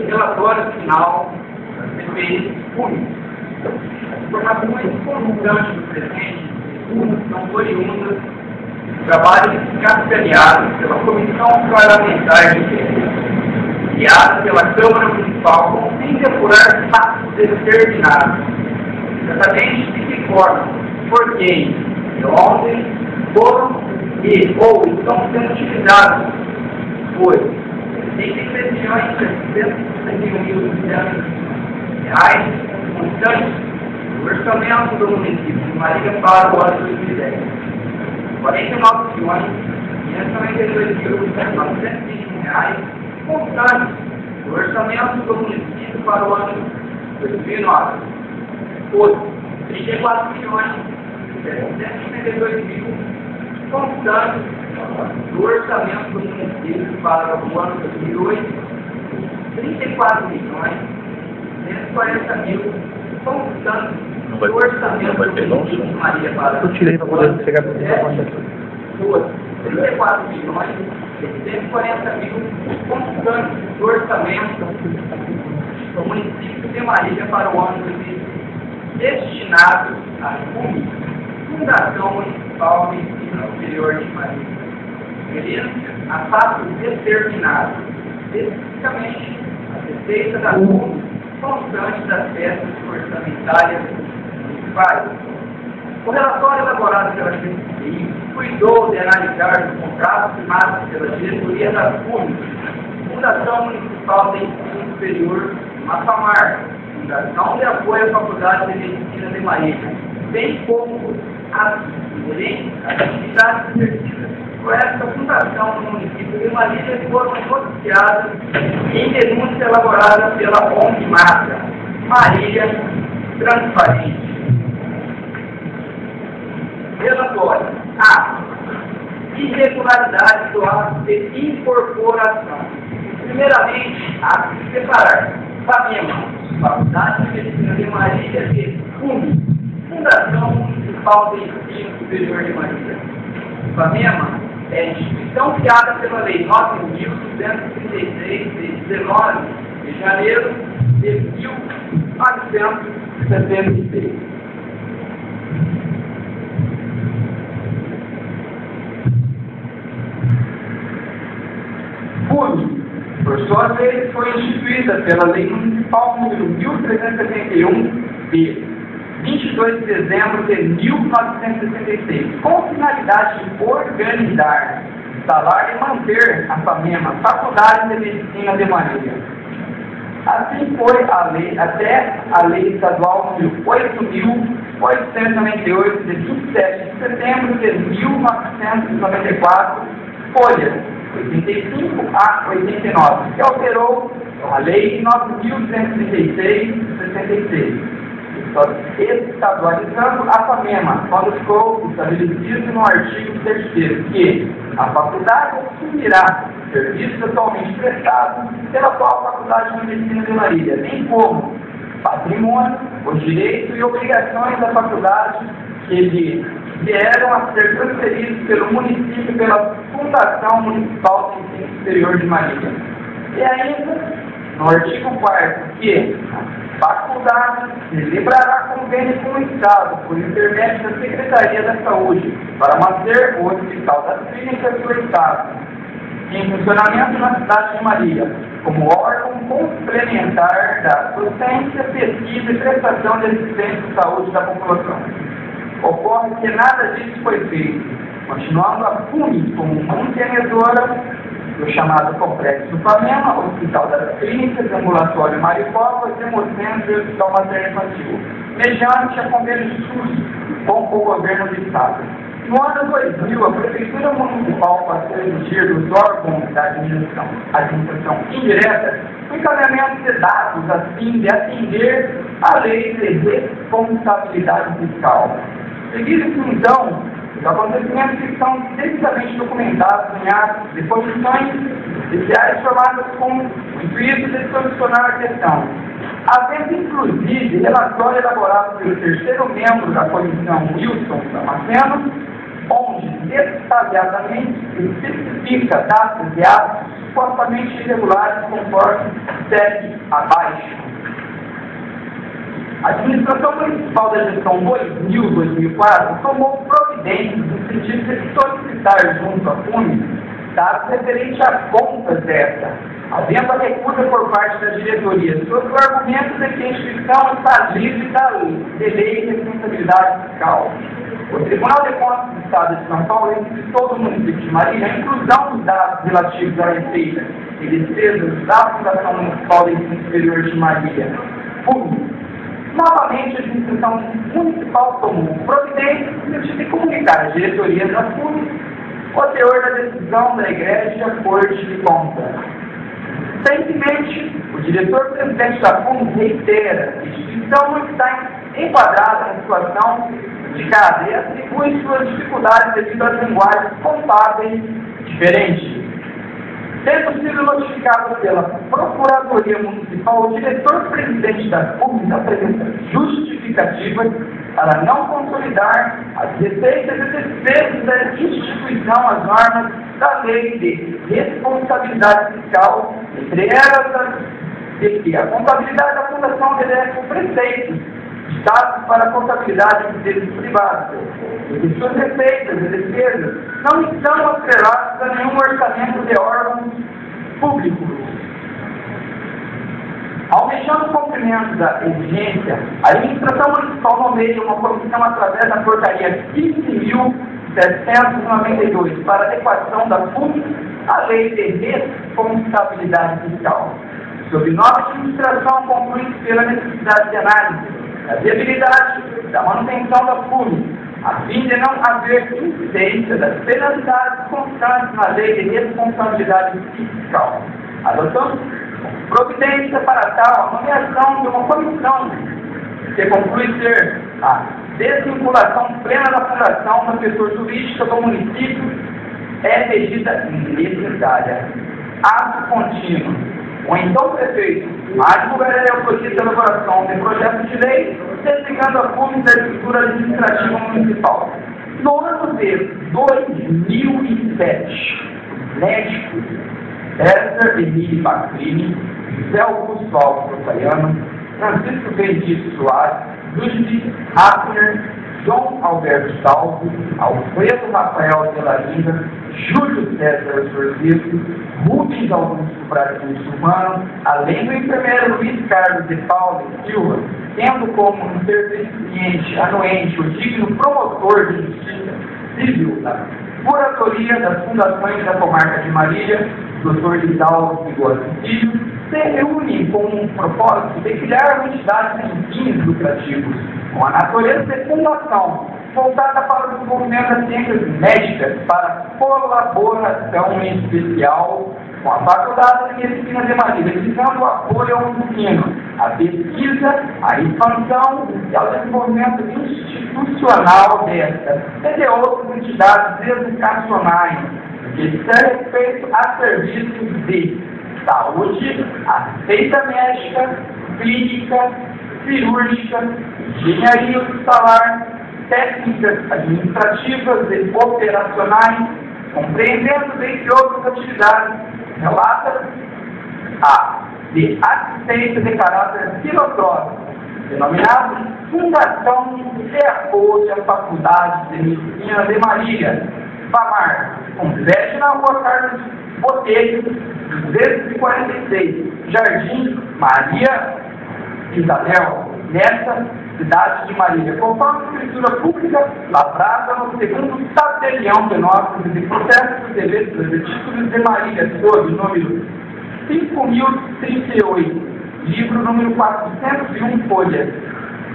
relatório final da CPI único. As informações constantes do presente são oriundas do trabalho capitaneado pela Comissão Parlamentar de Inquérito, criada pela Câmara Municipal com o fim de apurar fatos determinados, exatamente de que forma, por quem, de onde, foram e ou estão sendo utilizados, pois existem previsões de R$161 mil reais constantes no orçamento do município de Marília para o ano de 2010. 49 milhões R$592.921 reais constantes no orçamento do município para o ano de 2009. Outro, 34 milhões R$752.000 constantes no orçamento do município para o ano de 2008, 34 milhões R$140.000 constantes no orçamento do município de Marília para o ano de 2017, 34 milhões R$140.000 constantes no orçamento do município de Marília para o ano de 2017, destinados à Fundação Municipal de Ensino Superior de Marília, referente a fatos determinados, especificamente a receita da FUM constante das peças orçamentárias municipais. O relatório elaborado pela CPI cuidou de analisar os contratos firmados pela diretoria da FUM, Fundação Municipal de Ensino Superior Mafamar, Fundação de Apoio à Faculdade de Medicina de Marília, bem como as atividades exercidas por esta fundação no município de Marília foram noticiadas em denúncia elaborada pela ONG Mata, Marília Transparente. Relatório. A. Irregularidade do ato de incorporação. Primeiramente, há que separar FAMEMA, Faculdade de Medicina de Marília, de FUM, Fundação Municipal de Ensino Superior de Marília. FAMEMA é a instituição criada pela Lei 9.236, de 19 de janeiro de 1976. FUM, por sua vez, foi instituída pela Lei Municipal número 1371, de 22 de dezembro de 1966, com finalidade de organizar, instalar e manter a FAMEMA, Faculdade de Medicina de Marília. Assim foi a lei, até a Lei Estadual número 8.898, de 27 de setembro de 1994, folhas 85 a 89, que alterou a Lei 9.236, de 66. Estadualizando a FAMEMA, quando ficou estabelecido no artigo 3º que a faculdade assumirá serviços atualmente prestados pela atual Faculdade de Medicina de Marília, bem como patrimônio, os direitos e obrigações da faculdade que vieram a ser transferidos pelo município pela Fundação Municipal de Ensino Superior de Marília. E ainda, no artigo 4º, que a faculdade celebrará convênio com o Estado, por intermédio da Secretaria da Saúde, para manter o Hospital das Clínicas do Estado em funcionamento na cidade de Marília, como órgão complementar da docência, pesquisa e prestação de assistência de saúde da população. Ocorre que nada disso foi feito, continuando a FUM como mantenedora do chamado Complexo FAMEMA, Hospital das Clínicas, Ambulatório Maricopa, Hemocentro e Hospital Materno-Infantil, mediante a convênio SUS com o governo do Estado. No ano 2000, a Prefeitura Municipal passou a exigir dos órgãos da administração indireta o encaminhamento de dados a fim de atender à lei de responsabilidade fiscal. Seguindo-se, então, os acontecimentos que são devidamente documentados em atos de comissões especiais formadas com o intuito de solucionar a questão, havendo inclusive relatório elaborado pelo terceiro membro da comissão, Wilson Damasceno, onde detalhadamente especifica datas e atos supostamente irregulares conforme segue abaixo. A Administração Municipal da Gestão 2000-2004 tomou providências no sentido de solicitar junto à FUNE dados referentes às contas desta, havendo a recusa por parte da diretoria sob o argumento de que a instituição está livre da lei de responsabilidade fiscal. O Tribunal de Contas do Estado de São Paulo requisitou do município de Marília a inclusão dos dados relativos à receita e despesas da Fundação Municipal de Ensino Superior de Marília, FUNE. Novamente, a Administração Municipal tomou providência no sentido de comunicar à diretoria da FUNE o teor da decisão da Igreja Corte de Contas. Recentemente, o diretor-presidente da FUNE reitera que a instituição não está enquadrada na situação indicada e atribui suas dificuldades devido às linguagens contábeis diferentes. Tendo sido notificado pela Procuradoria Municipal, o diretor-presidente da FUNE apresenta justificativas para não consolidar as receitas e despesas da instituição às normas da Lei de Responsabilidade Fiscal, entre elas de que a contabilidade da Fundação obedece preceitos dados para a contabilidade de empresas privadas, e que suas receitas e despesas não estão atreladas a nenhum orçamento de órgãos públicos. Almejando o cumprimento da exigência, a Administração Municipal nomeia uma comissão através da portaria 15.792 para adequação da FUNE à Lei de Responsabilidade Fiscal. Sob nova administração, conclui pela necessidade de análise da viabilidade da manutenção da FUNE, a fim de não haver incidência das penalidades constantes na Lei de Responsabilidade Fiscal, adotando providência para tal a nomeação de uma comissão que conclui ser a desvinculação plena da fundação da pessoa jurídica do município é medida necessária. Ato contínuo. O então prefeito advogará a autoria de elaboração de projeto de lei desligando a FUNE da estrutura administrativa municipal. No ano de 2007, médicos César Emílio Bacrini, José Augusto Alves Rosaiano, Francisco Benedito Soares, Ludwig Hafner, João Alberto Salvo, Alfredo Rafael de la Linda, Júlio César Sorriso, Rubens Augusto Brasil Sumano, além do enfermeiro Luiz Carlos de Paula Silva, tendo como interveniente anuente o digno promotor de justiça civil da curatoria das fundações da comarca de Marília, Dr. Lidaldo Bigode Filho, se reúne com um propósito de criar uma entidade sem fins lucrativos, com a natureza de fundação, voltada para o desenvolvimento das ciências médicas, para colaboração em especial com a Faculdade de Medicina de Marília, visando o apoio ao ensino, à pesquisa, à expansão e ao desenvolvimento institucional desta, e de outras entidades educacionais, que diz respeito a serviços de saúde, assistência médica, clínica, cirúrgica, engenharia hospitalar, técnicas administrativas e operacionais, compreendendo, dentre outras atividades, relatas a de assistência de caráter filantrópico, denominado Fundação de Apoio à Faculdade de Medicina de Marília, FAMAR, com sede na Rua Carlos Botelho, 246, Jardim Maria Isabel, nesta cidade de Marília, conforme a escritura pública lavrada no segundo tabelião de notas de processos de letras de títulos de Marília, sob número 5.038, livro número 401, folhas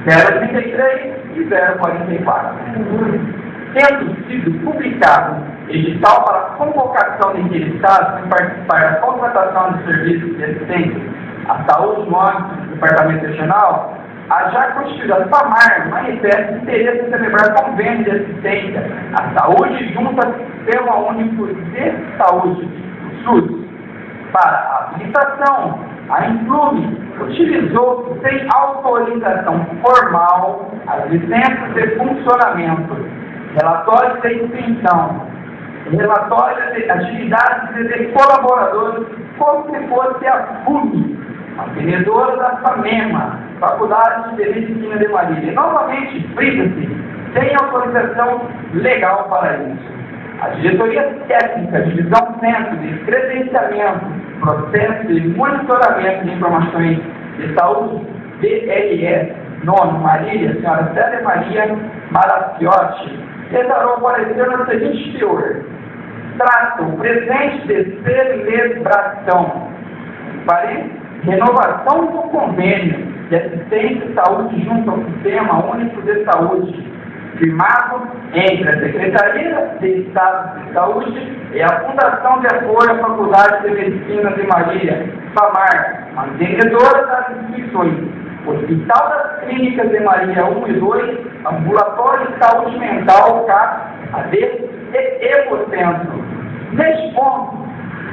033 e 044. Tendo sido publicado edital para convocação de interessados em participar da contratação de serviços de assistência à saúde no âmbito do Departamento Regional, a já constituída FAMAR manifesta interesse em celebrar convênio de assistência à saúde junto ao Sistema Único de Saúde, SUS. Para a habilitação, a Influme utilizou sem autorização formal as licenças de funcionamento, relatórios de extensão, relatórios de atividades de colaboradores, como se fosse a FUNE, mantenedora da FAMEMA, Faculdade de Medicina de Marília. Novamente, frisa-se, tem autorização legal para isso. A Diretoria Técnica, Divisão Centro de Credenciamento, Processo e Monitoramento de Informações de Saúde, DRS, nome Marília, senhora Célia Maria Maraciotti, declarou parecer no seguinte teor: trata o presente de celebração, renovação do convênio de assistência e saúde junto ao Sistema Único de Saúde, firmado entre a Secretaria de Estado de Saúde e a Fundação de Apoio à Faculdade de Medicina de Marília, FAMAR, mantenedora das instituições Hospital das Clínicas de Marília 1 e 2, Ambulatório de Saúde Mental, CAP, AD e Hemocentro. Neste ponto,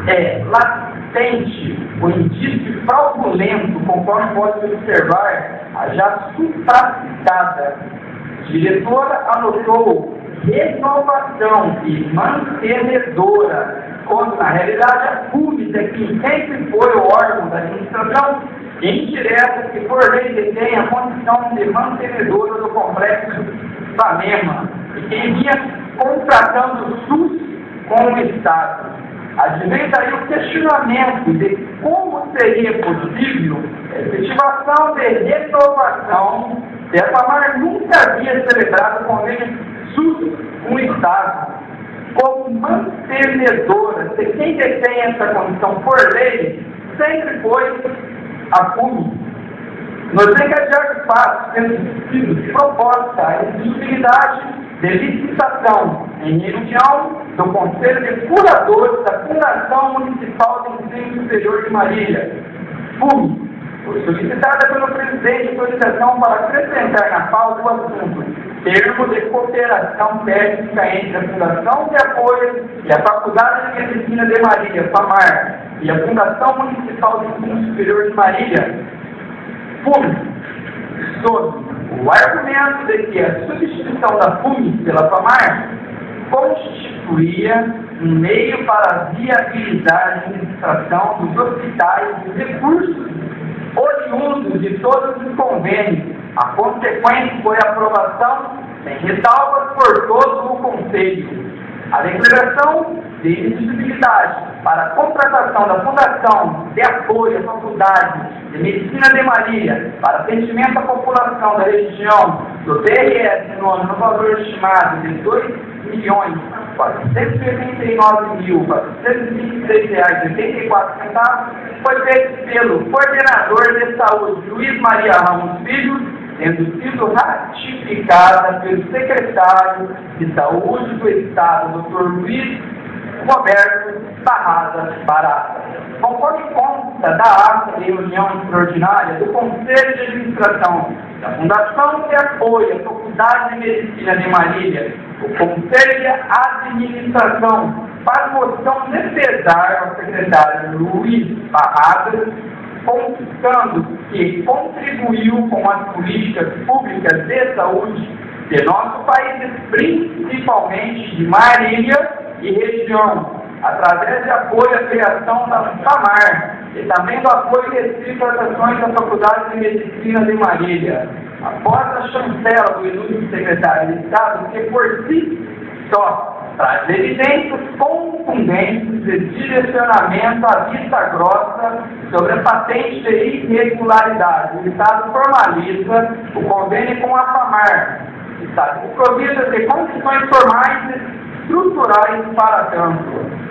é latente o indício fraudulento, conforme pode observar a já supracitada diretora anotou renovação e mantenedora, quando na realidade a FUMES é quem sempre foi o órgão da administração indireta que por lei detém a condição de mantenedora do complexo FAMEMA e quem vinha contratando o SUS com o Estado. Advém daí o questionamento de como seria possível a efetivação de renovação se a FAMAR nunca havia celebrado o convênio SUS com o Estado. Como mantenedora, se quem detém essa condição por lei sempre foi a FUMES. Nos encadeados de fatos, tendo sido proposta a exigibilidade de licitação em reunião do Conselho de Curadores da Fundação Municipal de Ensino Superior de Marília, FUMES, foi solicitada pelo presidente de autorização para acrescentar na pauta o assunto termo de cooperação técnica entre a Fundação de Apoio e a Faculdade de Medicina de Marília, FAMAR, e a Fundação Municipal de Ensino Superior de Marília, FUMES, sob o argumento de que a substituição da FUMES pela FAMAR constituía um meio para a viabilidade e administração dos hospitais e recursos oriundos de todos os convênios. A consequência foi a aprovação sem ressalvas por todo o Conselho. A declaração de exigibilidade para a contratação da Fundação de Apoio à Faculdade de Medicina de Marília para atendimento à população da região do DRS no valor estimado de R$ 2.479.426,84 foi feito pelo coordenador de saúde Luiz Maria Ramos Filho, tendo sido ratificada pelo secretário de Saúde do Estado, Dr. Luiz Roberto Barradas Barata. Conforme consta da ata de reunião extraordinária do Conselho de Administração da Fundação de Apoio à Faculdade de Medicina de Marília, o Conselho de Administração faz moção de pesar ao secretário Luiz Barradas, constando que contribuiu com as políticas públicas de saúde de nosso país, principalmente de Marília e região, através de apoio à criação da FAMAR e também do apoio restrito às ações da Faculdade de Medicina de Marília. Após a chancela do ilustre secretário de Estado, que por si só traz evidências contundentes de direcionamento à vista grossa sobre a patente de irregularidade. O Estado formaliza o convênio com a FAMAR, que está desprovida de condições formais e estruturais para tanto.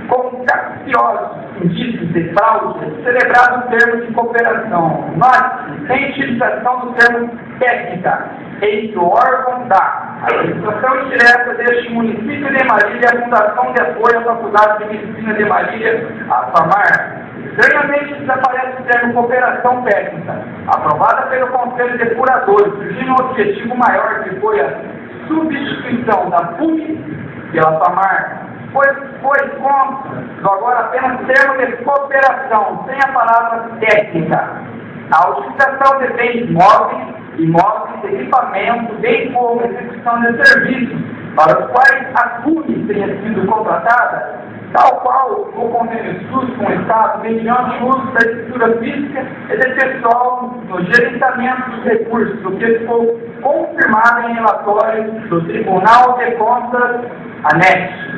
Com capciosos indícios de fraude, celebrado o termo de cooperação. Note, sem utilização do termo técnica, entre o órgão da administração indireta deste município de Marília e a Fundação de Apoio à Faculdade de Medicina de Marília, a FAMAR. Estranhamente desaparece o termo cooperação técnica, aprovada pelo Conselho de Curadores, surgindo um objetivo maior, que foi a substituição da FUMES pela FAMAR. Foi contra do agora apenas termo de cooperação, sem a palavra técnica. A utilização de bens móveis, imóveis, equipamentos, bem como execução de serviços, para os quais a FUMES tenha sido contratada, tal qual o convênio SUS com o Estado, mediante o uso da estrutura física e de pessoal no gerenciamento dos recursos, o que ficou confirmado em relatório do Tribunal de Contas anexo.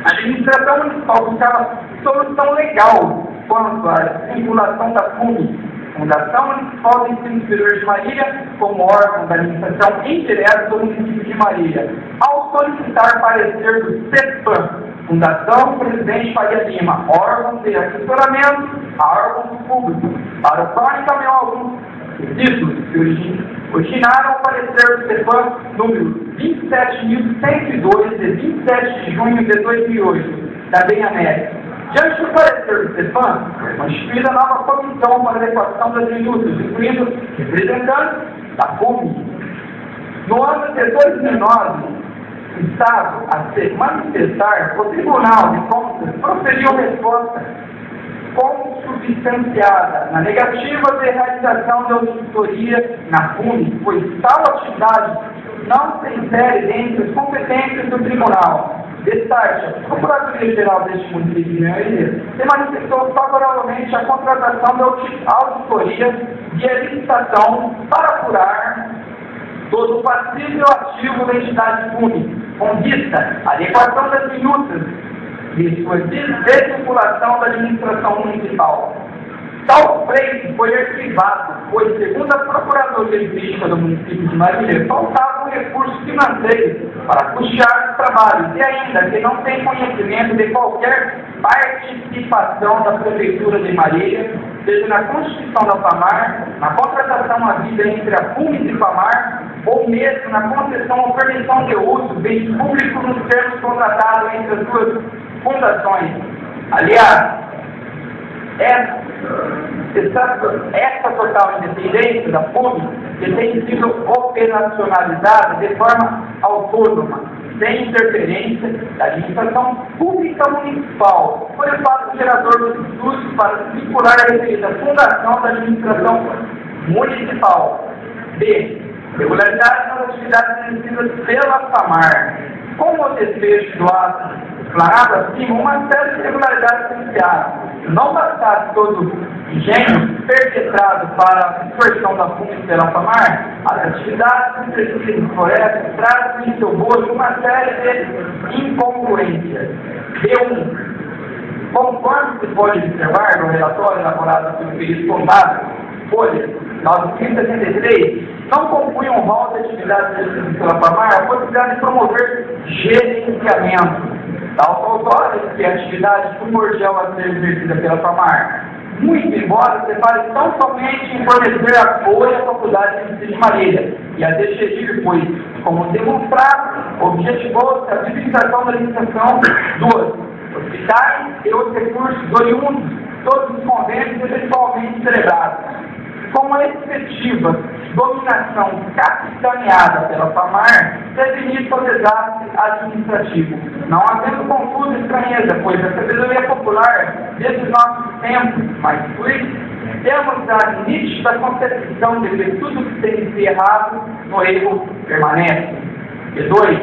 A administração municipal buscava solução legal quanto à vinculação da FUMI, Fundação Municipal de Ensino Superior de Marília, como órgão da administração indireta do município de Marília, ao solicitar parecer do CEPAM, Fundação Presidente Faria Lima, órgão de assessoramento a órgãos públicos, para o qual encaminhou alguns títulos que originaram o parecer do CEPAM número 27.102, de 27 de junho de 2008, da BEANET. Diante do parecer do CEPAM, foi constituída a nova comissão para adequação das minutas, incluindo representantes da FUMI. No ano de 2009, Estado a se manifestar, o Tribunal de Contas proferiu resposta consubstanciada na negativa de realização de auditoria na FUMI, pois tal atividade não se insere dentro das competências do Tribunal. Destaque, a Procuradoria-Geral deste município de Marília se manifestou favoravelmente à contratação da auditoria de licitação para apurar todo o passivo e o ativo da entidade FUMI, com vista à adequação das minutas de sua desvinculação da administração municipal. Tal pleito foi arquivado, pois, segundo a Procuradoria Jurídica do município de Marília, faltava um recurso financeiro para custear os trabalhos e ainda que não tem conhecimento de qualquer participação da Prefeitura de Marília, seja na constituição da FAMAR, na contratação havida entre a FUMI e a FAMAR, ou mesmo na concessão ou permissão de uso bem público nos termos contratados entre as duas fundações. Aliás, essa total independência da FUMI, que tem sido operacionalizada de forma autônoma, sem interferência da administração pública municipal, foi o fato gerador dos estudos para vincular a referida fundação da administração municipal. B. Regularidade nas atividades exercidas pela FAMAR. Com o desfecho do ato explanado acima, uma série de irregularidades iniciadas. Não bastasse todo engenho perpetrado para a dispersão da FUMI pela FAMAR, as atividades exercidas em florestas trazem em seu bolso uma série de incongruências. B1. Conforme se pode observar no relatório elaborado pelo perito contábil, folha 963, não conclui um rol de atividades exercidas pela FAMAR a possibilidade de promover gerenciamento. Tal autória que é a atividade primordial a ser exercida pela FAMAR, muito embora se fale tão somente em fornecer apoio à Faculdade de Ensino de Marília e a DGIR, pois, como demonstrado, objetivou-se a viabilização da licitação dos hospitais e os recursos oriundos, todos os convênios eventualmente celebrados. Com a efetiva dominação capitaneada pela FAMAR, teve início ao desastre administrativo, não havendo contudo estranheza, pois a sabedoria popular, desde os nossos tempos mais fluidos, temos a nítida concepção de que tudo que tem de ser errado no erro permanece. E 2.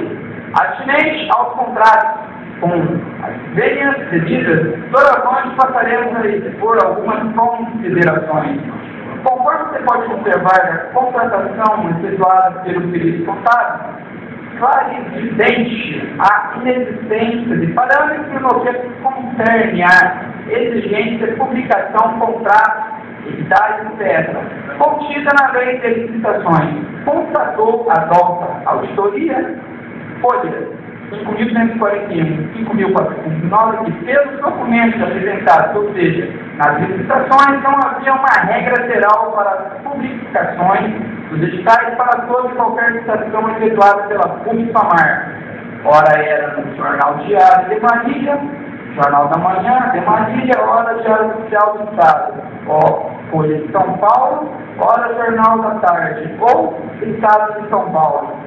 Atinente aos contratos com as veias devidas, doravante passaremos a expor algumas considerações. Conforme você pode observar a contratação efetuada pelo perito contábil, clarividente a inexistência de parâmetros no que concerne a exigência de publicação, contrato, editais, etc., contida na lei de licitações. Constatou a nova auditoria, folha 5.141, 5.409, que pelos documentos apresentados, ou seja, nas licitações, não havia uma regra geral para as publicações dos editais para toda e qualquer licitação efetuada pela FUMI-FAMAR. Ora era no Jornal Diário de Marília, Jornal da Manhã de Marília, ora Diário Oficial do Estado, ou Folha de São Paulo, ora Jornal da Tarde, ou Estado de São Paulo.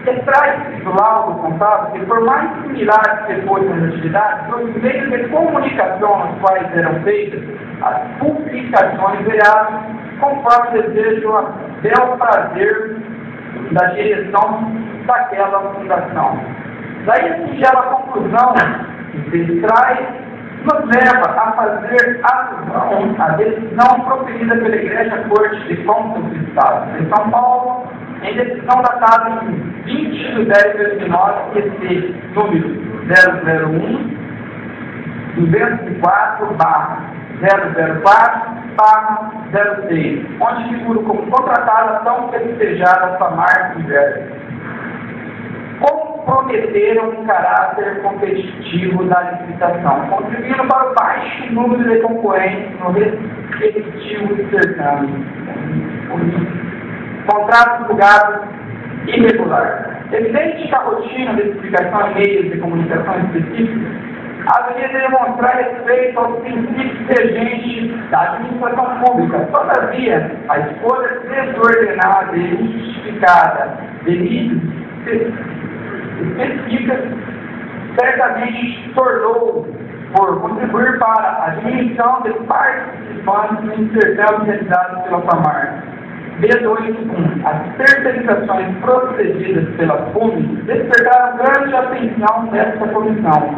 Extrai-se do laudo contábil que, por mais similares que fossem as atividades, os meios de comunicação nos quais eram feitas as publicações veradas, conforme o desejo a bel prazer da direção daquela fundação. Daí a singela conclusão traz, nos leva a fazer alusão à decisão proferida pela Igreja Corte de Contas do Estado de São Paulo, em decisão datada em 20 de 10 de 2009, EC número 001-204/004/06, onde figura como contratada tão festejada Samar Inverno, comprometeram o caráter competitivo da licitação, contribuindo para o baixo número de concorrentes no respectivo certame. Contrato julgado irregular. Evidente que a rotina de explicação em meios de comunicação específicos haveria de demonstrar respeito aos princípios regentes da administração pública. Todavia, a escolha desordenada e injustificada de limites específicas certamente tornou por contribuir para a diminuição de participantes no intercâmbio realizado pela FAMAR. B2.1. As terceirizações procedidas pela FUME despertaram grande atenção desta comissão.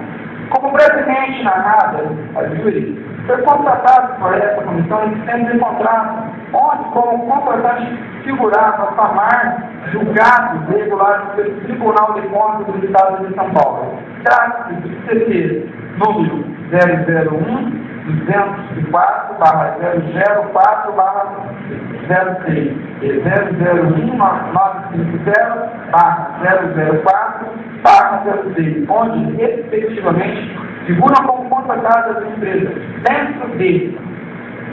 Como brevemente narrada, a júri foi contratado por essa comissão em sistema de contrato, onde, como contratante, figurava a FAMAR, julgado e regulado pelo Tribunal de Contas do Estado de São Paulo. Trata-se do CC número 001-204/004/06 e 001-950/004/06, onde, respectivamente, figuram como contratadas as empresas Centro de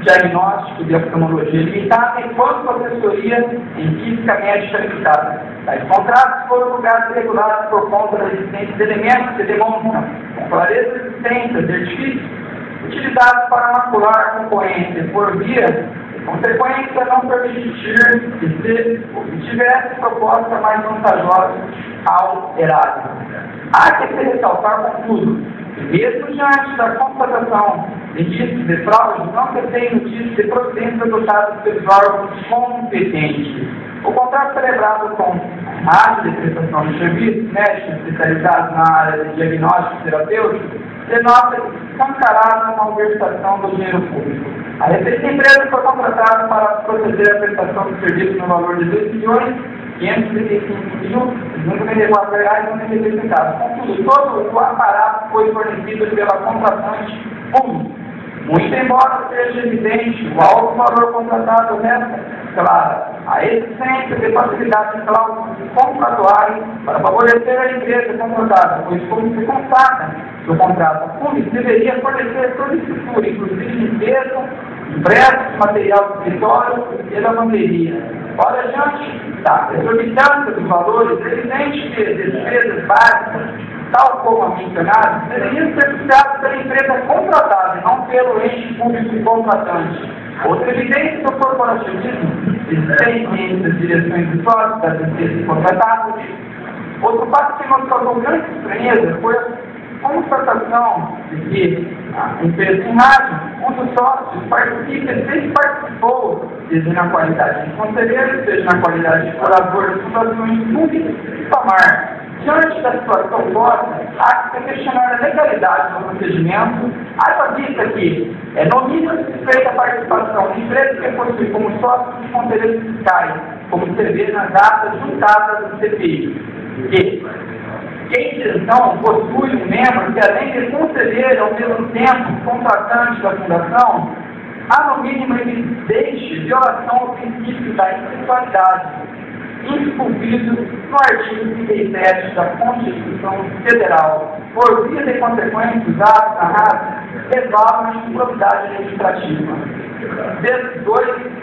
Diagnóstico de Oftalmologia Limitada enquanto assessoria em Física Médica Limitada. Tais contratos foram julgados e regulados por conta da existência de elementos que demonstram com clareza a existência de artifícios utilizados para macular a concorrência por via de consequência não permitir que se tivesse proposta mais vantajosa ao erário. Há que se ressaltar, contudo, que mesmo diante da constatação de indícios de fraude, não se tem notícia de providências adotadas pelos órgãos competentes. O contrato celebrado com a área de prestação de serviços médicos especializados na área de diagnóstico terapêutico denota escancarada malversação do dinheiro público. A referida empresa foi contratada para proceder à prestação de serviço no valor de R$2.535.994,96. Contudo, todo o aparato foi fornecido pela contratante pública. Muito embora seja evidente o alto valor contratado nessa, claro, a existência de facilidade de cláusulas contratuais para favorecer a empresa contratada, pois, como se constata no contrato, a FUME deveria fornecer toda estrutura, inclusive limpeza, impressos, material de escritório e lavanderia. Ora, diante da exorbitância dos valores, é evidente que despesas básicas, tal como a mencionada, deveriam ser puxadas pela empresa contratada e não pelo ente público contratante. Outra evidência do corporativismo, existente entre as direções de sócios das empresas contratadas. Outro fato que nos causou grande estranheza foi a constatação de que a empresa em rádio, um dos sócios participou, seja na qualidade de conselheiro, seja na qualidade de curador de fundações públicas e FAMAR. Diante da situação posta, há que se questionar a legalidade do procedimento, haja vista que é no mínimo suspeita a participação de empresas que possuem como sócios de conselheiros fiscais, como se vê nas atas juntadas do CPI. Quem então possui um membro que, além de conselheiro, ao mesmo tempo contratante da fundação, há no mínimo evidente violação ao princípio da impessoalidade, incumbido no artigo 37 da Constituição Federal. Por via de consequência, os atos narrados resvalam a improbidade legislativa. 2.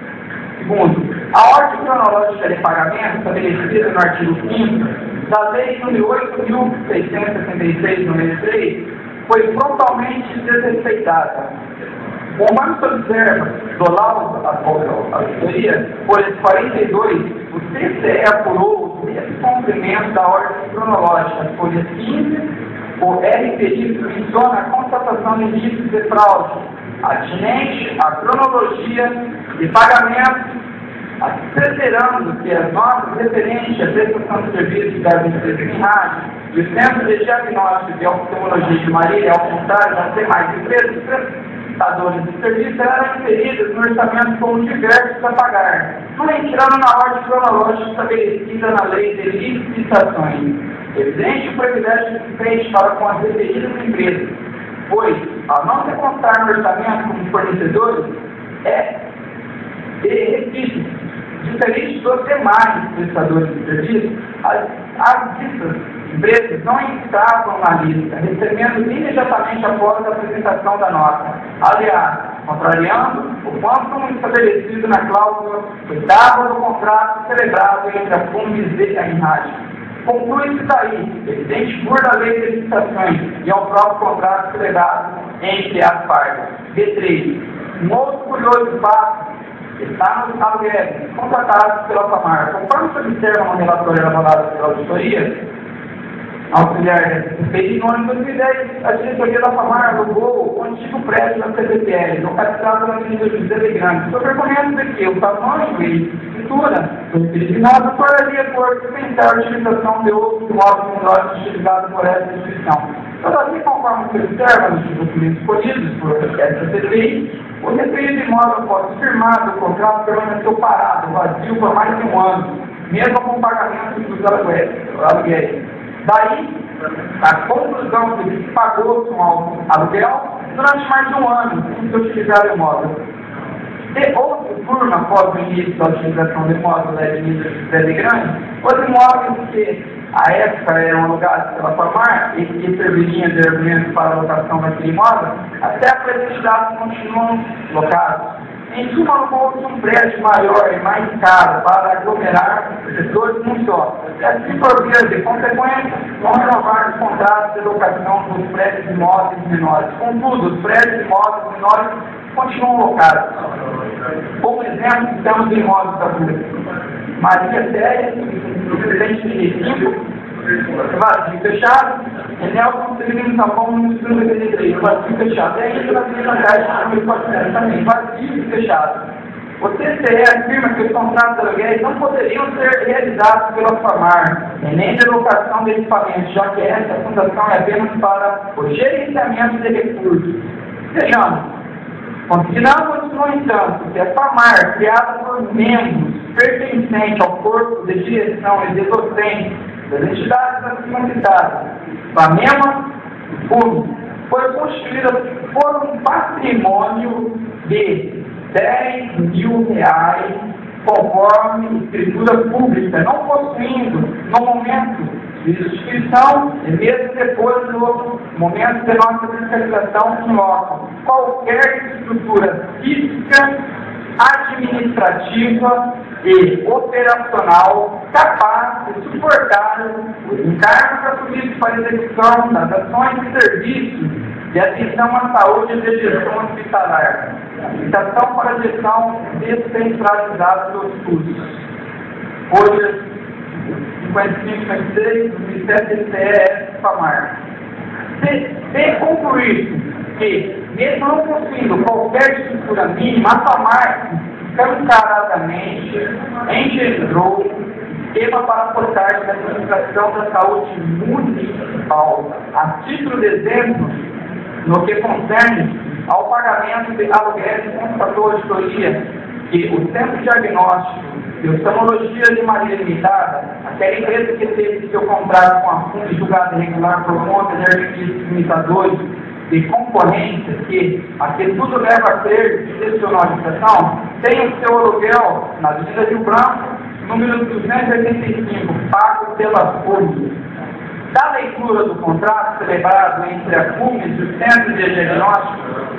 Segundo, a ordem cronológica de pagamento estabelecida no artigo 5º da Lei nº 8.666/93 foi frontalmente desrespeitada. Conforme se observa do laudo da auditoria, folha 42, o TCE apurou o descumprimento da ordem cronológica, folha 15, o RPI menciona a constatação de indícios de fraude atinente à cronologia de pagamento considerando que as notas referentes à prestação de serviços das empresas em rádio e o Centro de Diagnóstico de Oftalmologia de Marília, ao contrário das demais empresas prestadoras de serviços, eram inseridas no orçamento como diversos a pagar, não entrando na ordem cronológica estabelecida na lei de licitações. Evidente o privilégio que fez para com as referidas empresas, pois, ao não se constar no orçamento como fornecedores, diferente dos demais prestadores de serviço, as ditas empresas não estavam na lista, recebendo imediatamente após a apresentação da nota. Aliás, contrariando o quanto estabelecido na cláusula 8ª do contrato celebrado entre a FUNBIS e a Enrage. Conclui-se daí, evidente por da lei de licitações e ao próprio contrato celebrado entre as partes. B3. Um outro curioso fato está nos aluguéis contratados pela FAMAR. Conforme se observa no relatório elaborado pela auditoria auxiliar feito no ano de 2010, a diretoria da FAMAR alugou o antigo prédio da CDPL, localizado na Avenida José de Grande, sob argumento de que o tamanho e estrutura do imóvel tornaria por dispensar a utilização de outros imóveis menores utilizados por essa instituição. Todavia, conforme se observa nos documentos colhidos por essa CDI, o referido imóvel após firmado o contrato permaneceu parado, vazio por mais de um ano, mesmo com o pagamento dos aluguéis. Daí, a conclusão de que se pagou um aluguel durante mais de um ano sem se utilizar o imóvel. De outro turno, após o início da utilização do imóvel da Avenida José de Grande, os imóveis que à época eram alugados pela FAMAR e que serviriam de argumento para a locação daquele imóvel, até a presente data continuam locados. Em suma, alugou-se um prédio maior e mais caro para aglomerar os setores num só. E assim, por via de consequência, vão renovar os contratos de locação dos prédios imóveis menores. Contudo, os prédios imóveis menores continuam locados. Como exemplo, temos imóveis da rua Maria Séria, Presidente de Recife, vazio fechado, Nelson Celino Sambão, no Sul de 33, vazio fechado. E ainda na Avenida Caixa, também, vazio fechado. O TCE afirma que os contratos de aluguéis não poderiam ser realizados pela FAMAR, e nem de locação de equipamentos, já que essa fundação é apenas para o gerenciamento de recursos. Vejamos, consideramos, no entanto, que a FAMAR, criada por membros pertencentes ao corpo de direção e de docência das entidades acima citadas, FAMEMA e FUNB, foi constituída por um patrimônio de R$10.000, conforme escritura pública, não possuindo, no momento de inscrição e mesmo depois do momento de nossa fiscalização em loco, qualquer estrutura física, administrativa e operacional capaz de suportar os encargos assumidos para a execução das ações e serviços de atenção à saúde e de gestão hospitalar, habilitação para a gestão descentralizada dos custos. Folhas 5556 do Ministério do TCE FAMAR. Se concluir que, mesmo não possuindo qualquer estrutura mínima, a FAMAR escancaradamente engendrou esquema para aportar na administração da saúde municipal, a título de exemplo, no que concerne ao pagamento de aluguéis, constatou a auditoria que o Centro de Diagnóstico de Oftalmologia de Marília Limitada, aquela empresa que teve seu contrato com a FUNB julgado irregular por conta de artifícios limitadores de concorrência, que aqui tudo leva a ser excepcionalização, tem o seu aluguel na Avenida Rio Branco, número 285, pago pela FUNB. Da leitura do contrato celebrado entre a FUNB e o Centro de Diagnóstico,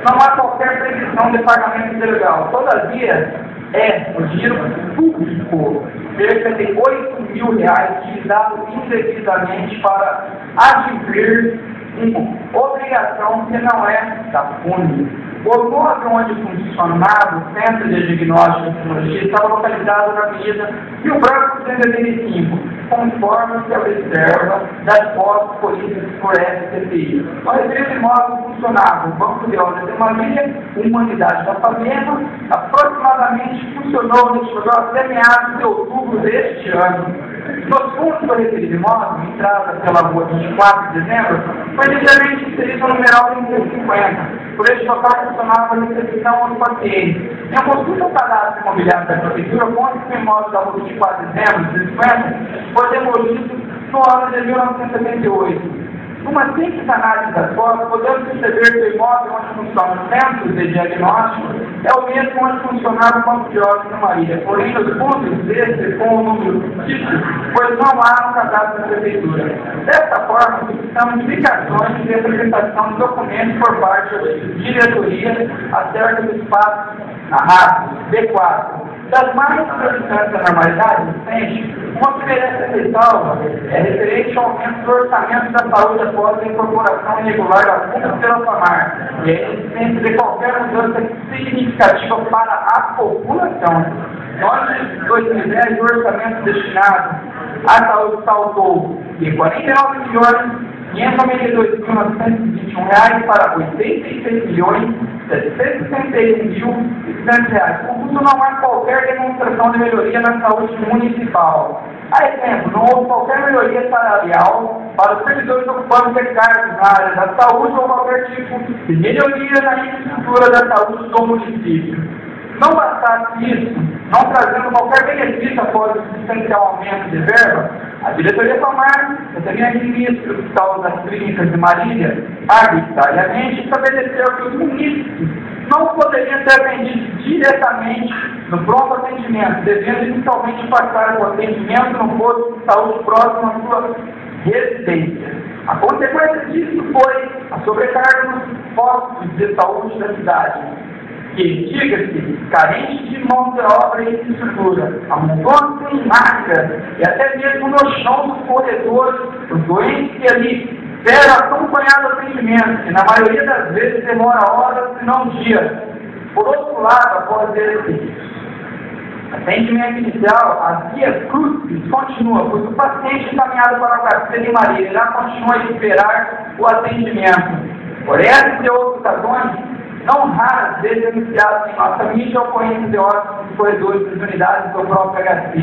não há qualquer previsão de pagamento ilegal. Todavia, é o dinheiro público, cerca de R$8.000, utilizado indevidamente para adquirir uma obrigação que não é da FUNB. O móvel onde funcionava o Centro de Diagnóstico e Tecnologia estava localizado na Avenida Rio Branco 185, conforme se observa das fotos colhidas por SCPI. O referido imóvel funcionava o Banco de Obras de Marília, uma unidade da FAMEMA, aproximadamente funcionava funcionou no Xodó até meados de outubro deste ano. Nos fundos do referido imóvel, entrada pela rua 24 de dezembro, foi devidamente inserido no numeral 350. Por este local funcionava a recepção aos pacientes. Em consulta ao cadastro imobiliário da Prefeitura, consta que o imóvel da rua 24 de dezembro de 50 foi demolido no ano de 1978. Numa simples análise das fotos, podemos perceber que o imóvel onde funciona o centro de diagnóstico é o mesmo onde funcionava o banco de óbito na Marília, porém os fundos desse com o número típico, pois não há no cadastro da Prefeitura. Desta forma, solicitamos indicações de apresentação de documentos por parte da diretoria acerca do espaço narrado, B4. Das mais importantes anormalidades existentes, uma primeira ressalva é referente ao aumento do orçamento da saúde após a incorporação irregular da FUNA pela FAMAR, e a existência de qualquer mudança significativa para a população. No ano de 2010, o orçamento destinado à saúde saltou de R$ 49.592.921 para R$ 86.761.200. Contudo, não há qualquer demonstração de melhoria na saúde municipal. A exemplo, não houve qualquer melhoria salarial para os servidores ocupantes de cargos na área da saúde ou qualquer tipo de melhoria na infraestrutura da saúde do município. Não bastasse isso, não trazendo qualquer benefício após o substancial aumento de verba, a diretoria FAMAR, recebendo ministro do Hospital das Clínicas de Marília, arbitrariamente estabeleceu que os munícipes não poderiam ser atendidos diretamente no pronto atendimento, devendo inicialmente passar o atendimento no posto de saúde próximo à sua residência. A consequência disso foi a sobrecarga nos postos de saúde da cidade, que, diga-se, carente de mão de obra e estrutura, amontoando em máscara e até mesmo no chão dos corredores, os doentes que ali esperam acompanhado atendimento, que na maioria das vezes demora horas e não dias. Por outro lado, após esse atendimento inicial, a via cruzes continua, pois o paciente encaminhado para a Castelo de Marília já continua a esperar o atendimento. Por essas e outras razões, não raras vezes anunciadas em nossa mídia ocorrência de óbitos nos corredores das unidades do próprio HC.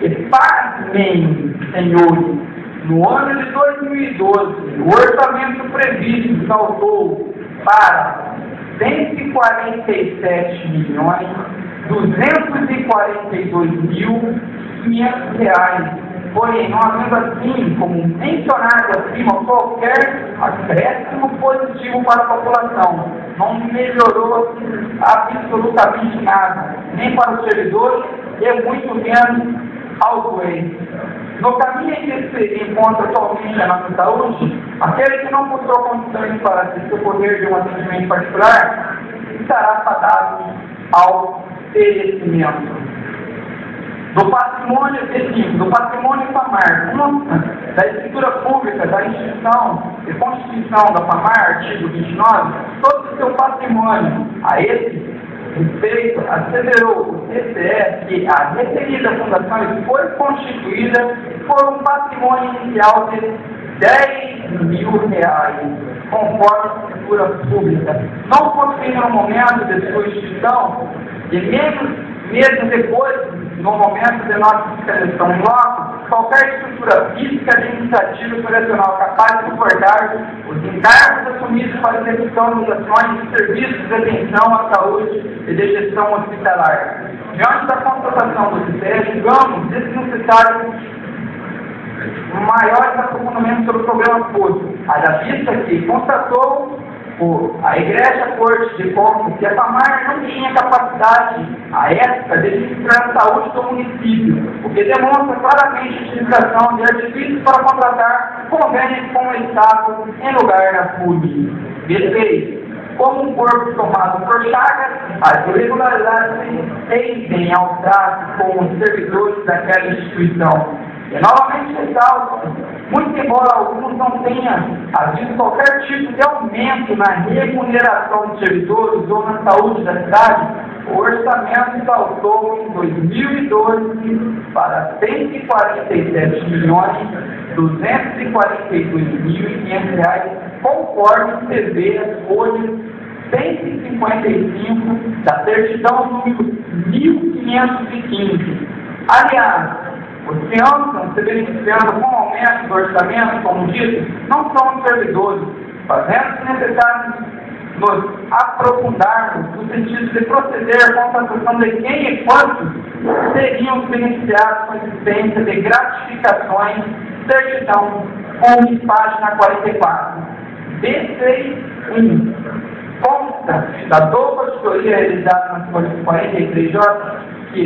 E pasmem, senhores, no ano de 2012, o orçamento previsto saltou para R$147.242.500. Porém, não havendo assim, como mencionado acima, qualquer acréscimo positivo para a população. Não melhorou absolutamente nada, nem para os servidores e muito menos aos doentes. No caminho em que se encontra atualmente a nossa saúde, aquele que não mostrou condições para se socorrer de um atendimento particular, estará fadado ao perecimento. Do patrimônio FAMAR, da escritura pública da instituição e Constituição da FAMAR, artigo 29, todo o seu patrimônio a esse respeito, asseverou o TCE que a referida fundação foi constituída por um patrimônio inicial de R$10.000, conforme a escritura pública, não possuindo no momento de sua instituição, e mesmo depois, no momento de nossa fiscalização em loco, qualquer estrutura física, administrativa e operacional capaz de suportar os encargos assumidos para a execução das ações de serviços de atenção à saúde e de gestão hospitalar. Diante da constatação do TCE, julgamos desnecessário maiores aprofundamentos sobre o problema público, haja vista que constatou a Igreja Corte de Contas que a FAMAR não tinha capacidade, à época, de administrar a saúde do município, o que demonstra claramente a utilização de artifícios para contratar convênios com o Estado em lugar da FUD. B3. Como um corpo tomado por chagas, as irregularidades tendem ao trato com os servidores daquela instituição. E novamente ressalto, muito embora alguns não tenham havido qualquer tipo de aumento na remuneração dos servidores ou na saúde da cidade, o orçamento saltou em 2012 para R$147.242.500, conforme se vê as folhas 155 da certidão número 1500. 1.515. Aliás, os que andam se beneficiando com o aumento do orçamento, como disse, não são os servidores, fazendo-se necessário nos aprofundarmos no sentido de proceder com a constatação de quem e quantos seriam os beneficiados com a existência de gratificações, certidão, com página 44. B6.1. Consta da dupla auditoria realizada nas folhas 43J que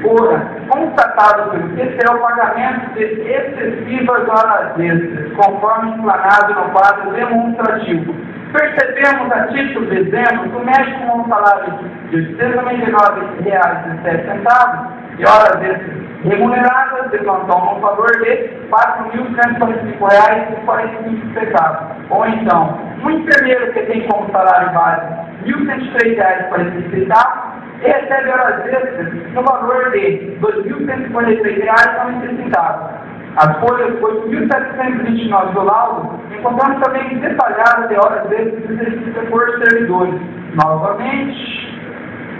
fora constatado pelo TCE o pagamento de excessivas horas extras, conforme explanado no quadro demonstrativo. Percebemos, a título de exemplo, que o médico com um salário de R$ 89,07 e horas extras remuneradas de plantão no valor de R$ 4.145,45. Ou então, um enfermeiro que tem como salário base R$ 1.103,46 e recebe horas extras no valor de R$ 2.143,90. As folhas 8.729 do laudo encontramos também detalhadas de horas extras exercidas por servidores. Novamente,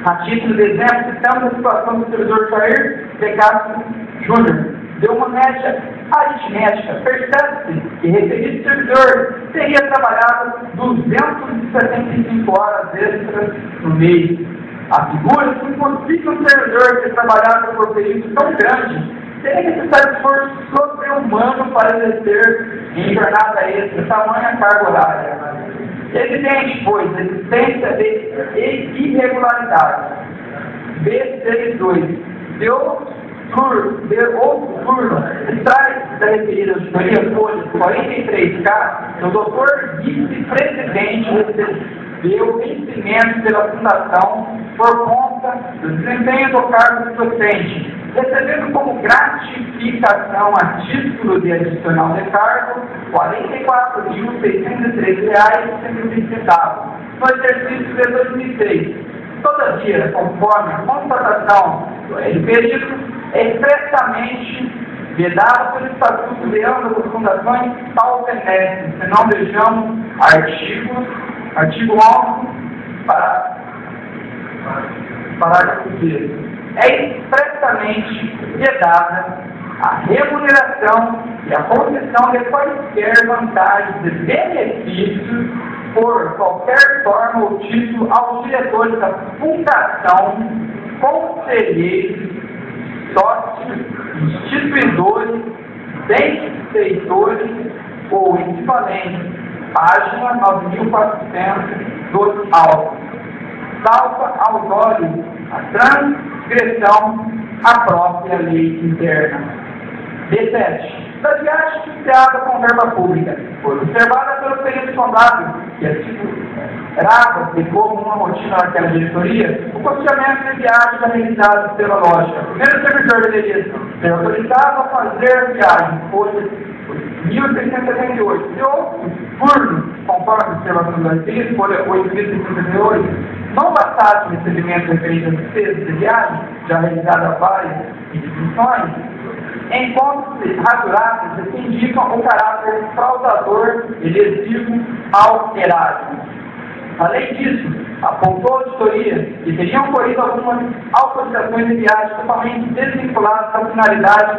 a título de exemplo, citamos a situação do servidor Jair de Castro Júnior. Deu uma média aritmética. Percebe-se que referido servidor teria trabalhado 275 horas extras no mês. Afigura-se impossível um servidor ter trabalhado por um período tão grande seria necessário esforço sobre-humano para exercer em jornada extra tamanha carga horária. Evidente, pois, a existência de irregularidade. B62. De outro turno, extrai da referida auditoria folha 43K, o doutor vice-presidente recebeu vencimento pela fundação por conta do desempenho do cargo de docente, recebendo como gratificação a título de adicional de cargo R$ 44.613,120 no exercício de 2003. Todavia, conforme a constatação do referido, é expressamente vedado pelo Estatuto de ambas as fundações tal semestre, se não vejamos artigo 11, parágrafo 3. É expressamente vedada a remuneração e a concessão de quaisquer vantagens e benefícios por qualquer forma ou título aos diretores da fundação, conselheiros, sócios, instituidores, benfeitores ou equivalentes. Página 9.400 dos autos. Salva aos olhos a transgressão à própria lei interna. B7. Da viagem iniciada com verba pública, foi observada pelo período contábil que assegurava-se como uma rotina daquela diretoria o custeamento de viagens realizadas pela lógica. O primeiro servidor deveria ser autorizado a fazer a viagem, folha 1.678. E outro turno, conforme a observação da atriz, folha 8.678, não bastasse o recebimento referente às despesas de viagem, já realizada várias instituições, encontros rasurados que indicam o caráter fraudador e lesivo ao erário. Além disso, apontou a auditoria que teriam ocorrido algumas autorizações de viagem totalmente desvinculadas da finalidade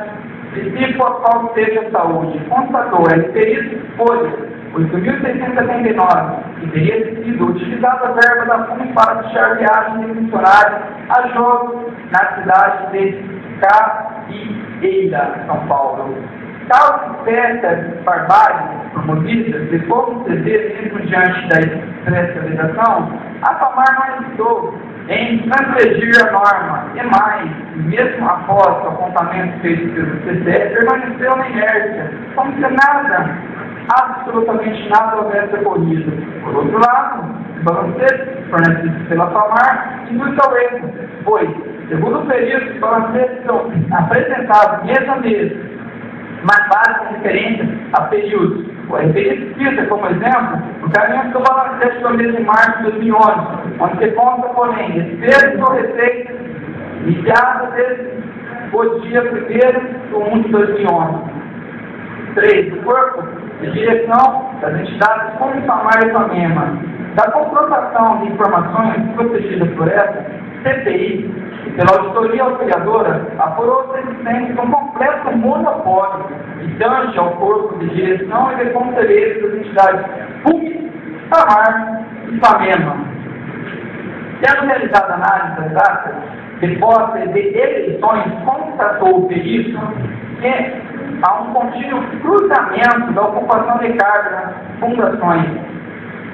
de tipo a qual seja a saúde. Constatou a referida folha 8.679 que teria sido utilizada a verba da FUNE para fechar viagens de funcionários a jogos na cidade de Caieira, São Paulo. Tal espécie de barbárie promovida, de como se vê mesmo diante da expressalização, a FAMAR não hesitou em transgredir a norma, e mais, mesmo após o apontamento feito pelo TCE, permaneceu na inércia, como se nada, absolutamente nada houvesse ocorrido. Por outro lado, o balancete fornecido pela FAMAR induz ao erro, pois, segundo o período, os balancetes são apresentados mês a mês, mas base de referência a períodos. O referido cita, como exemplo, o caminho do balancete do mês de março de 2011, onde se conta, porém, despesas ou receitas iniciadas desde o dia 1º de 1 de 2011. 3. O corpo de direção das entidades como FAMAR e FAMEMA. Da confrontação de informações protegidas por essa CPI, e pela auditoria auxiliadora, apurou a existência de um completo monopólio que tange ao corpo de direção e de conselheiros das entidades PUC, FAMAR e FAMEMA. Tendo realizado análise das datas de posse de eleições, constatou o perito que há um contínuo cruzamento da ocupação de cargos nas fundações.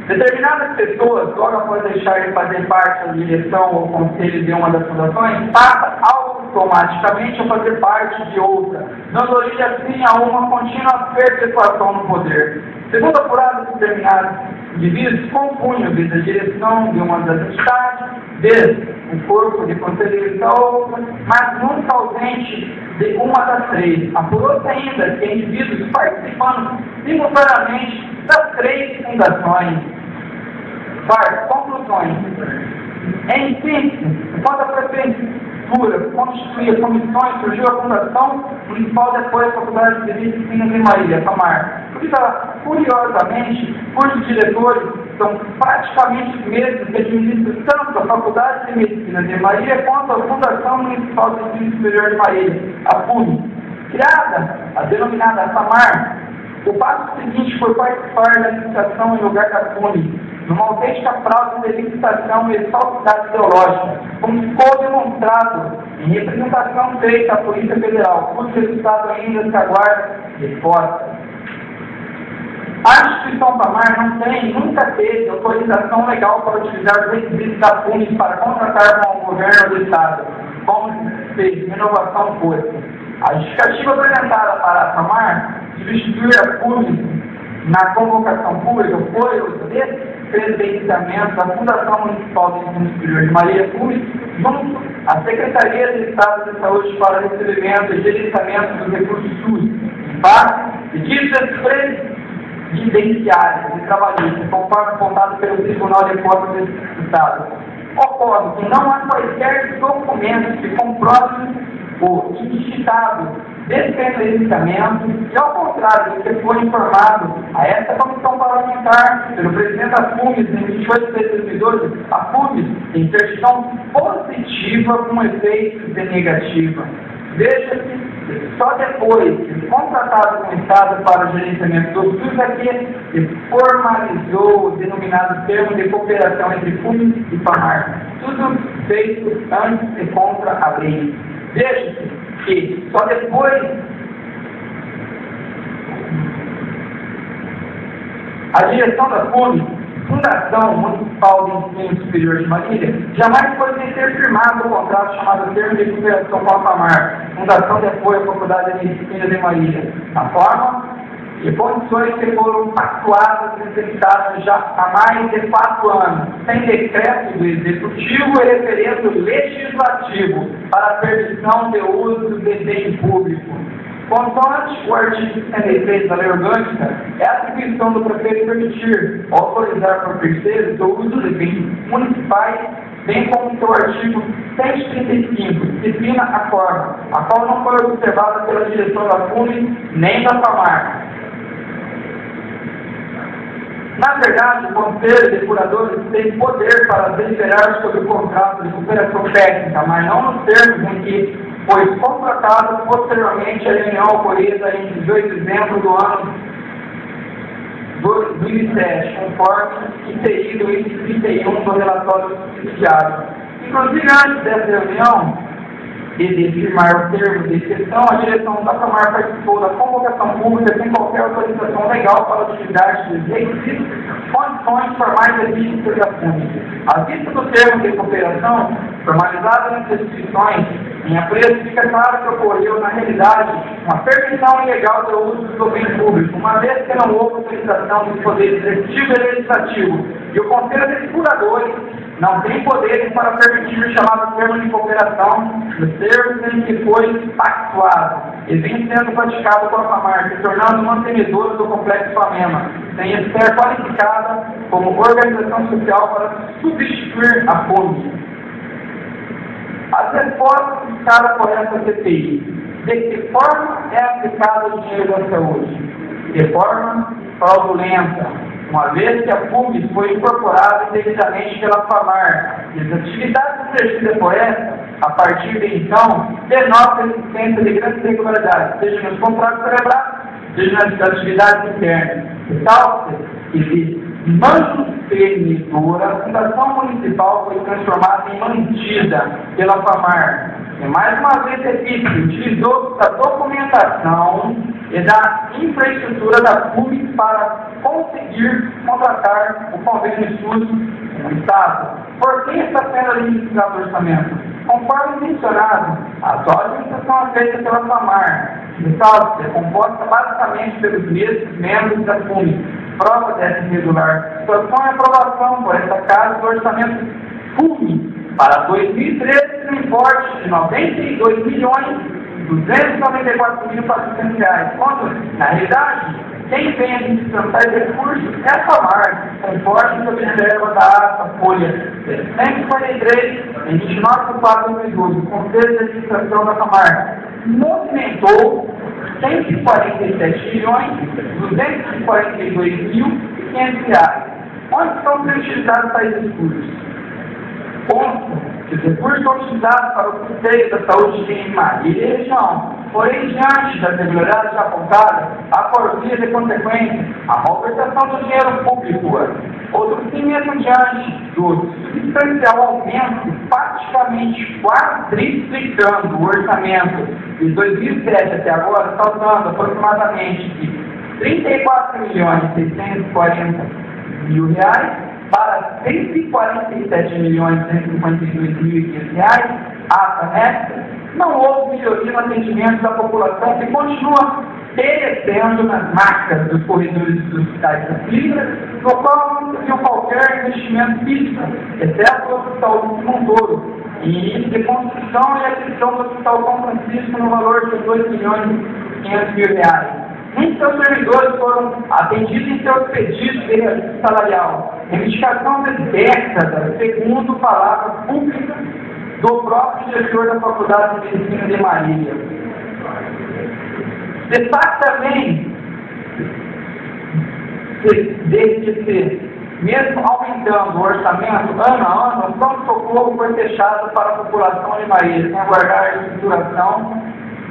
Determinadas pessoas, logo após deixar de fazer parte da direção ou conselho de uma das fundações, passam automaticamente a fazer parte de outra, dando origem assim a uma contínua perpetuação no poder. Segundo apurados determinados indivíduos, compunham desde a direção de uma das entidades, desde o corpo de conselheiros da outra, mas nunca ausente de uma das três. Apurou-se ainda que indivíduos participando simultaneamente das três fundações. Quarto, conclusões. Em síntese, enquanto a Prefeitura constituía comissões, surgiu a Fundação Municipal depois da Faculdade de Medicina de Marília, FAMAR. Curiosamente, cujos diretores são praticamente os mesmos que administram tanto a Faculdade de Medicina de Marília quanto a Fundação Municipal de Ensino Superior de Marília, a FUME. Criada a denominada FAMAR, o passo seguinte foi participar da licitação em lugar da FUME, numa autêntica fraude de licitação e falsidade ideológica, como ficou demonstrado em representação feita à Polícia Federal, cujo resultado ainda se aguarda resposta. A instituição FAMAR não tem, nunca teve autorização legal para utilizar os requisitos da FUME para contratar com o governo do Estado, como se fez inovação fosse. A justificativa apresentada para a FAMAR substituir a FUME na convocação pública foi o descredenciamento da Fundação Municipal de Ensino Superior de Marília FUME junto à Secretaria de Estado de Saúde para recebimento e gerenciamento dos recursos SUS, em base de dívidas previdenciárias e trabalhistas, conforme apontado pelo Tribunal de Contas do Estado. Ocorre que não há quaisquer documentos que comprovem o indicitado descredenciamento e, ao contrário do que foi informado a esta comissão parlamentar pelo presidente da FUME em 28 de 2012, a FUME tem certidão positiva com efeitos de negativa. Veja-se só depois de contratado com o Estado para o gerenciamento do SUS que formalizou o denominado termo de cooperação entre FUME e FAMAR. Tudo feito antes e contra a lei. Veja-se que só depois a direção da FUME, Fundação Municipal de Ensino Superior de Marília, jamais pode ter firmado o contrato chamado Termo de Cooperação com a FAMAR, Fundação de Apoio à Faculdade de Medicina de Marília, na forma e condições que foram pactuadas e executadas já há mais de 4 anos, sem decreto do Executivo e referendo legislativo para a permissão de uso de bem público. Constante o artigo 63 da Lei Orgânica, é a atribuição do prefeito permitir autorizar por terceiros o uso de bens municipais, bem como seu artigo 135, disciplina a forma, a qual não foi observada pela direção da FUME nem da FAMAR. Na verdade, o Conselho de Curadores tem poder para deliberar sobre o contrato de cooperação técnica, mas não nos termos em que foi contratado posteriormente a reunião ocorrida em 18 de dezembro do ano 2007, conforme inserido em 31 do relatório subsidiário. Inclusive, antes dessa reunião, e de firmar o termo de exceção, a direção da FAMAR participou da convocação pública sem qualquer autorização legal para a utilidade dos requisitos, condições formais e físicas da FUME. A vista do termo de cooperação, formalizado nas instituições, em apreço, fica claro que ocorreu, na realidade, uma permissão ilegal do uso do bem público, uma vez que não houve utilização dos poderes executivo e legislativo, e o Conselho de Curadores não tem poderes para permitir o chamado termo de cooperação nos termos em que foi pactuado, e vem sendo praticado por a FAMAR, se tornando mantenedora do complexo FAMEMA, sem ser qualificada como organização social para substituir a FUME. As respostas ficaram por essa CPI. De que forma é aplicado o dinheiro da saúde? De forma fraudulenta, uma vez que a FUME foi incorporada indevidamente pela FAMAR, e as atividades exercidas por essa a partir de então, denota a existência de grandes irregularidades, seja nos contratos celebrados, seja nas atividades internas. Ressalta que de mantenedora, a Fundação Municipal foi transformada em mantida pela FAMAR. E mais uma vez, repito, utilizou da documentação e da infraestrutura da PUB para conseguir contratar o convênio SUS no Estado. Por que está sendo administrado o orçamento? Conforme mencionado, a atual administração é feita pela FAMAR. Ressalta é composta basicamente pelos mesmos membros da PUB. Prova dessa irregular situação é a aprovação por esta casa do orçamento PUB para 2013 no importe de R$ 92.294.400 reais. Quando, na realidade, quem tem a administração de recursos é a FAMAR, conforme sob reserva da ata folha 143, em 29 de 4 de 2012, o Conselho de Administração da FAMAR movimentou R$ 147.242.500 reais. Onde estão sendo utilizados tais recursos? Consta que os recursos são utilizados para o custeio da saúde em Marília e região. Porém, diante das irregularidades apontadas, há por via de consequência a malversação do dinheiro público. Outro sim, mesmo diante do substancial aumento, praticamente quadriplicando o orçamento de 2007 até agora, saltando aproximadamente de R$ 34.640.000 para R$ 147.152.500 ata nesta, não houve melhoria no atendimento da população que continua perecendo nas macas dos corredores dos hospitais da clínica, no qual não teve qualquer investimento físico, exceto o Hospital de Montouro, e de construção e aquisição do Hospital São Francisco no valor de R$ 2.500.000. Muitos seus servidores foram atendidos em seus pedidos de reajuste salarial. Reivindicação de décadas, segundo palavra pública do próprio diretor da Faculdade de Medicina de Marília. Destaque também desde que, mesmo aumentando o orçamento ano a ano, o pronto-socorro foi fechado para a população de Marília, sem aguardar a estruturação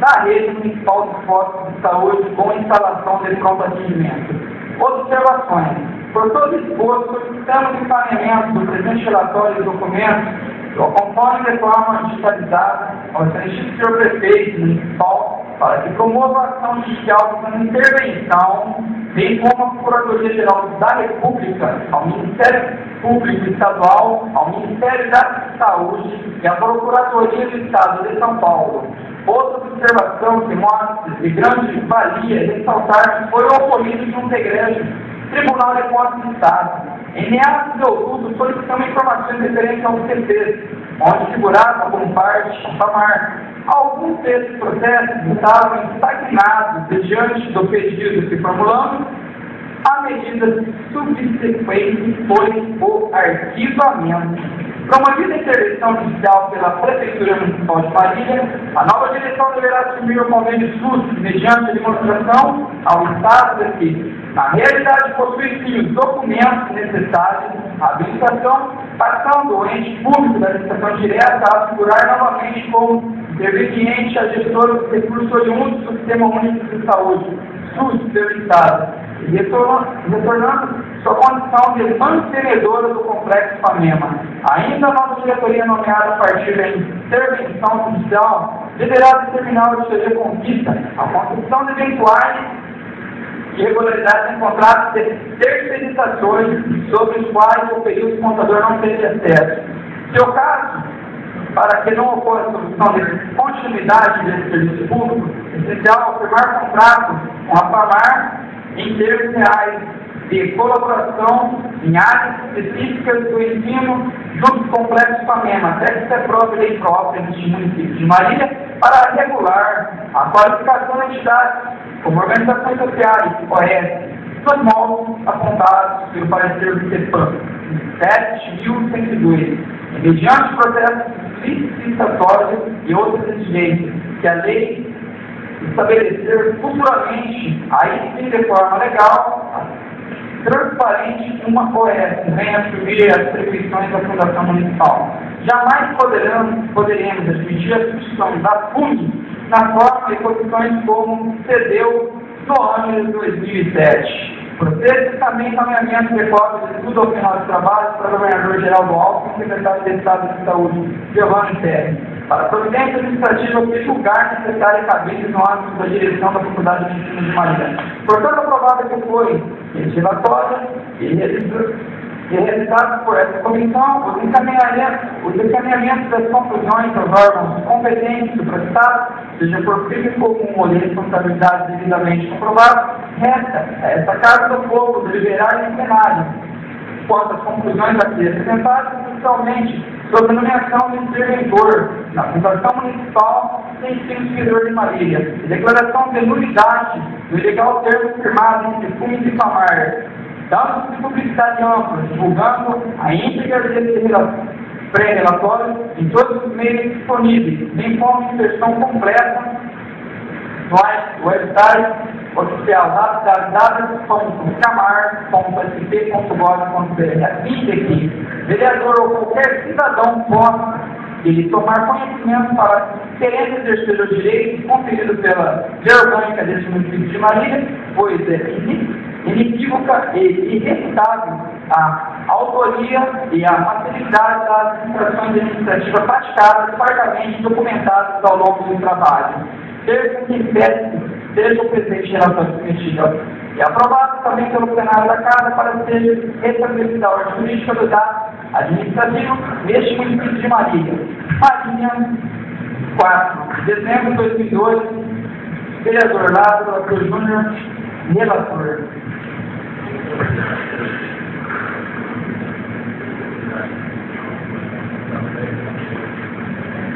da rede municipal de postos de saúde com instalação de pronto atendimento. Observações. Por todo esforço, solicitamos o encaminhamento do presente relatório e documentos que acompanhem de forma digitalizada ao excelentíssimo senhor prefeito municipal para que promova a ação judicial com intervenção, bem como a Procuradoria-Geral da República, ao Ministério Público Estadual, ao Ministério da Saúde e à Procuradoria do Estado de São Paulo. Outra observação que mostra de grande valia é ressaltar que foi o ocorrido de um segredo Tribunal de Contas do Estado. Em meados de outubro, solicitamos informações referentes aos CPs, onde figurava como parte a FAMAR. Alguns desses processos estavam estagnados diante do pedido que formulamos. A medida subsequente foi o arquivamento. Promovida a intervenção judicial pela Prefeitura Municipal de Marília, a nova direção deverá assumir o convênio SUS mediante a demonstração ao Estado de que, na realidade, possui sim os documentos necessários à habilitação, passando o ente público da licitação direta a figurar novamente como interveniente a gestora dos recursos oriundos do Sistema Único de Saúde, SUS, pelo Estado, e retornando sua condição de mantenedora do Complexo FAMEMA. Ainda a nova diretoria nomeada a partir da intervenção judicial deverá determinar o que seja conquista a construção de eventuais irregularidades em contratos de terceirizações sobre os quais o período contador não teve acesso. Se o caso, para que não ocorra solução de continuidade desse serviço público, é essencial firmar contrato com a FAMAR em termos reais de colaboração em áreas específicas do ensino junto com o Complexo FAMEMA, até que se aprove lei própria neste município de Marília para regular a qualificação da entidade como organizações sociais, OS, nos moldes apontados pelo parecer do CEPAM, 7.102, mediante processo licitatório e outras exigências que a lei estabelecer futuramente, aí sim de forma legal, transparente, uma OS venha assumir as atribuições da Fundação Municipal. jamais poderemos admitir a substituição da FUNG na forma de posições como cedeu no ano de 2007. Procede também encaminhamento de cópia de tudo ao final do trabalho para o governador-geral do Alckmin, secretário de Estado de Saúde, Giovanni Terra, para a providência administrativa que julgar necessária e cabível no âmbito da direção da Faculdade de Ensino de Marília. Portanto, aprovada que foi esse relatório e realizado por essa comissão, os encaminhamentos das conclusões dos órgãos competentes do Estado, seja por crime comum ou de responsabilidade devidamente comprovada, resta a esta Casa do Povo deliberar em plenário quanto às conclusões aqui apresentadas, principalmente sobre a nomeação do interventor na Fundação Municipal de Ensino Superior de Marília, e declaração de nulidade do ilegal termo firmado entre FUNG e FAMAR, dando de publicidade ampla, divulgando a íntegra desse pré-relatório em todos os meios disponíveis, bem como em versão completa no website oficial www.camar.sp.gov.br, a fim de que vereador ou qualquer cidadão possa ele tomar conhecimento para, querendo exercer o direito conferido pela lei orgânica deste município de Marília, pois é inequívoca e irrefutável a autoria e a materialidade das infrações administrativas praticadas, fartamente documentadas ao longo do trabalho. Seja o presidente relatório submetido e aprovado também pelo plenário da Casa para ser estabelecida a ordem jurídica do dado administrativo neste município de Marília. Marília, 4 de dezembro de 2002, vereador Lázaro Júnior, relator.